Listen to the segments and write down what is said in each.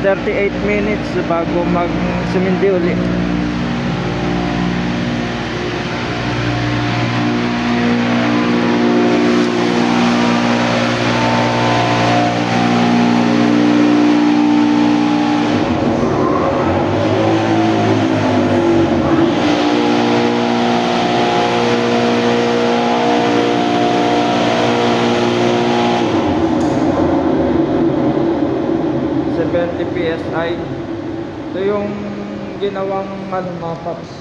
38 minutes bago mag-sumindi uli. PSI. Ito yung ginawang mga pumps,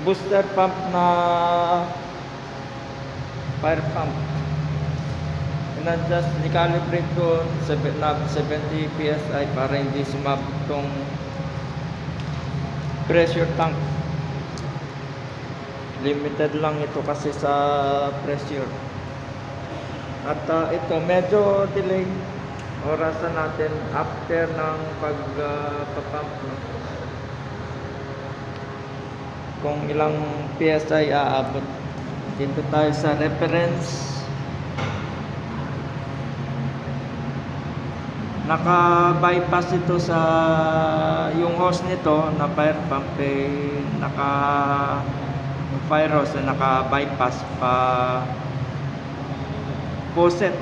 booster pump na fire pump. Just ni-calibrate ko na 70 PSI para hindi sumabot tong pressure tank. Limited lang ito kasi sa pressure. At ito medyo delay orasan natin after ng pagpapump, kung ilang PSI aabot. Dito tayo sa reference. Naka-bypass ito sa yung hose nito na fire pump, fire hose na naka-bypass pa faucet.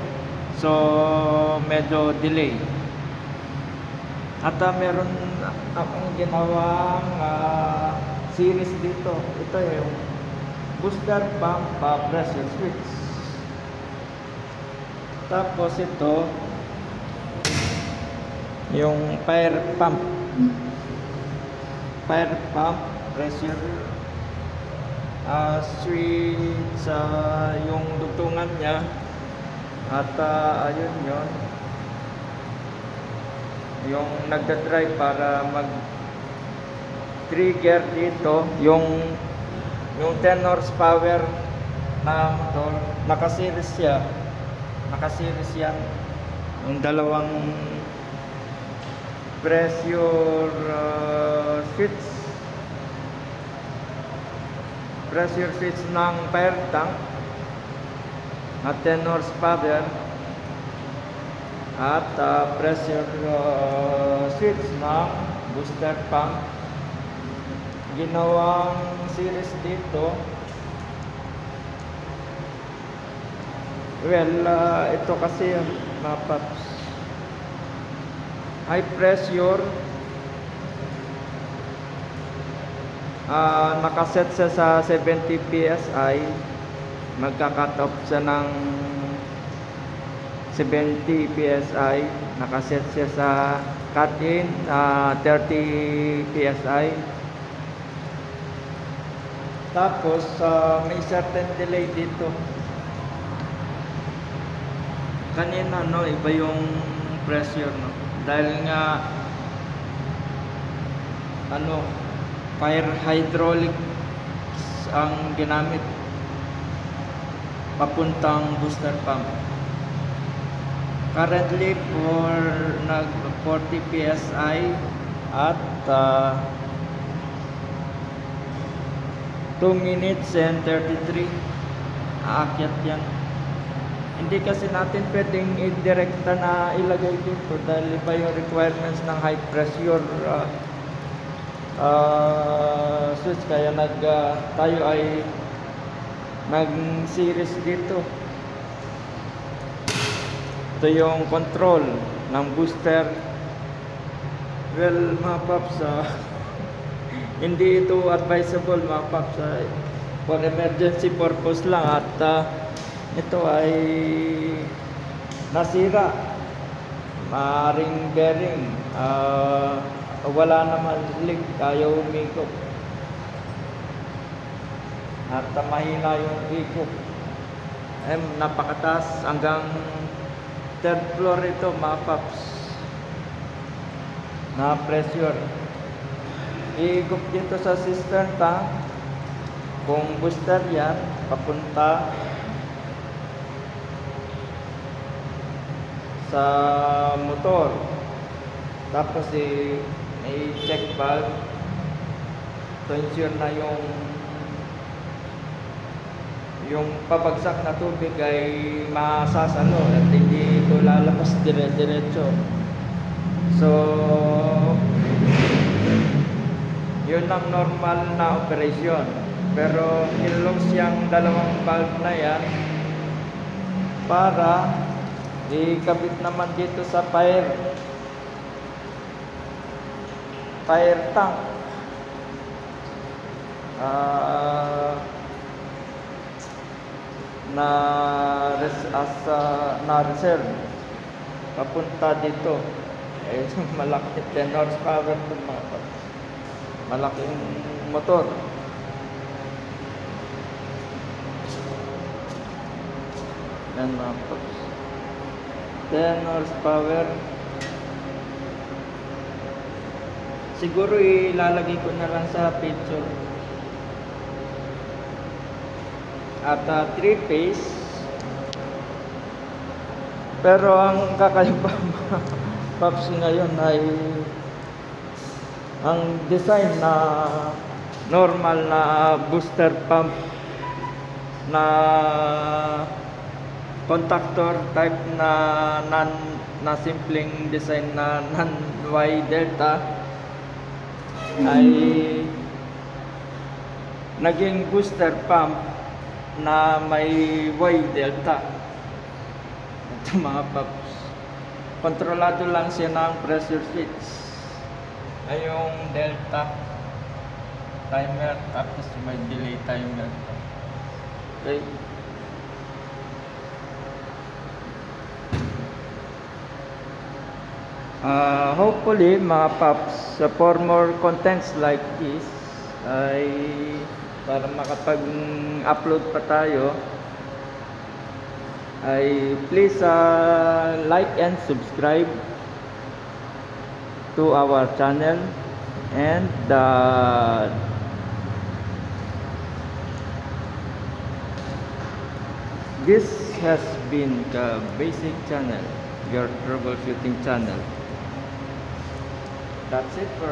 So medyo delay. At meron akong ginawang series dito. Ito yung booster pump pressure switch. Tapos ito yung fire pump pressure switch, yung dugtungan niya. At ayun yun, yung nagda-drive para mag-trigger dito yung 10 horsepower na motor. Naka-series yan, yung dalawang pressure switch ng fire tank at 10 horsepower at pressure switch ng booster pump. Ginawang series dito. Well, ito kasi mga paps, high pressure, nakaset siya sa 70 PSI. Magka-cut off siya ng 70 PSI. Nakaset siya sa cut in 30 PSI. Tapos may certain delay dito. Kanina iba yung pressure dahil nga fire hydraulics ang ginamit papuntang booster pump. Currently for 40 PSI at 2 minutes and 33 aakyat yan. Hindi kasi natin pwedeng i-direkta na ilagay dito dahil iba yung requirements ng high pressure switch, kaya tayo ay nag-series dito. Ito yung control ng booster. Well, mga paps, hindi ito advisable mga paps, for emergency purpose lang. At ito ay nasira, maaring bearing, wala naman leak, ayaw umikot. At mahina yung ikot. Napakataas, hanggang 3rd floor ito mga paps na pressure. Iikot dito sa cistern tank. Kung booster yan, papunta sa motor. Tapos may check valve to ensure na yung pabagsak na tubig ay masasalo at hindi tulad lalabas dire-diretso. So yun ang normal na operasyon. Pero nilose yung dalawang valve na yan para ikabit naman dito sa fire tank. Na reserve papunta dito. Malaki 10 horsepower ito, mga paps. Malaking motor. Yan, mga paps, 10 horsepower. Siguro ilalagay ko na lang sa picture. At 3-phase. Pero ang kakaiba paps ngayon ay ang design na normal na booster pump na contactor type na simpleng design na non-Y delta ay naging booster pump na may Y delta. Ito, mga paps, kontrolado lang siya ng pressure switch ay yung delta timer, tapos may delay timer. Okay, hopefully, mga paps, for more contents like this ay para makapag-upload pa tayo ay please like and subscribe to our channel, and this has been the basic channel, your troubleshooting channel. That's it for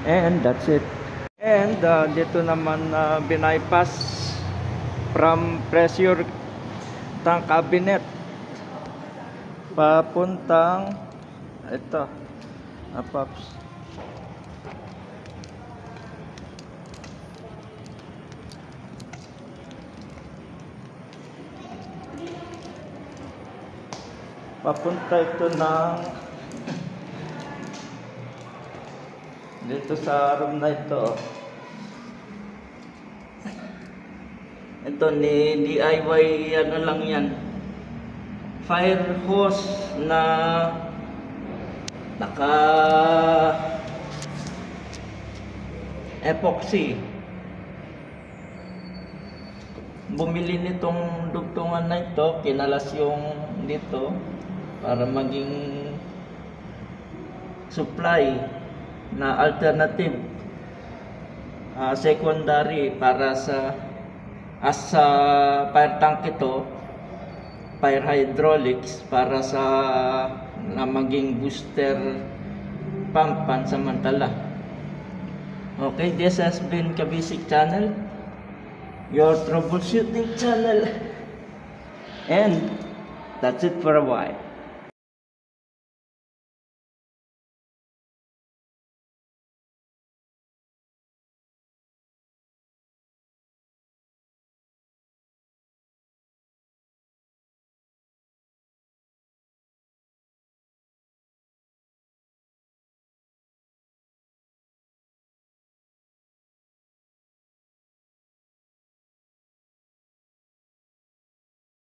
and that's it. And dito naman bypass from pressure tank cabinet papuntang ito, paps, papunta ito ng dito sa room na ito. Ito ni DIY, ano lang yan, fire hose na naka epoxy. Bumili nitong dugtungan na ito, kinalas yung dito para maging supply na alternative, secondary para sa fire tank ito, fire hydraulics para sa na maging booster pump pansamantala. Okay, this has been Kabisik Channel, your troubleshooting channel, and that's it for a while.